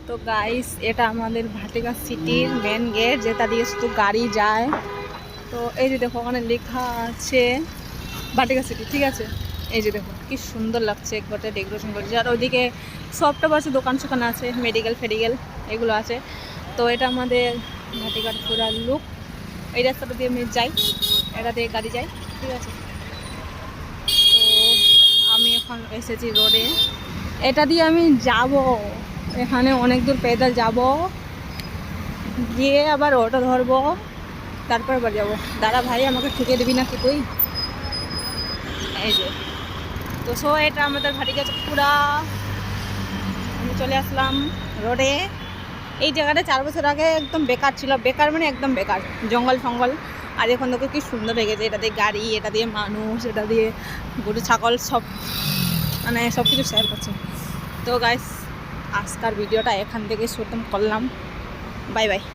তো গাইস, এটা আমাদের ভাটিকা সিটির মেন গেট, যেটা দিয়ে শুধু গাড়ি যায়। তো এই যে দেখো, ওখানে লেখা আছে ভাটিকা সিটি, ঠিক আছে। এই যে দেখো কি সুন্দর লাগছে, একবারে ডেকোরেশন করেছে। আর ওইদিকে সবটা পাশে দোকান সোকান আছে, মেডিকেল ফেডিকেল এগুলো আছে। তো এটা আমাদের ভাটিকার পুরা লুক। এই রাস্তাটা দিয়ে আমি যাই, এটা দিয়ে গাড়ি যাই, ঠিক আছে। তো আমি এখন এসেছি রোডে, এটা দিয়ে আমি যাব, এখানে অনেক দূর পেদল যাব, গিয়ে আবার অটো ধরবো, তারপর আবার যাবো। দাঁড়া ভাই, আমাকে ঠুকে দিবি নাকি তুই? এই যে, তো এটা আমাদের ভাটিকা পুরা। আমি চলে আসলাম রোডে। এই জায়গাটা 4 বছর আগে একদম বেকার ছিল, বেকার মানে একদম বেকার, জঙ্গল ফঙ্গল। আর এখন দেখো কি সুন্দর হয়ে গেছে, এটা দিয়ে গাড়ি, এটা দিয়ে মানুষ, এটা দিয়ে গরু ছাগল সব, মানে সব কিছু শেয়ার করছে। তো গাইস, আজকের ভিডিওটা এখান থেকে শুরু করলাম। Bye bye.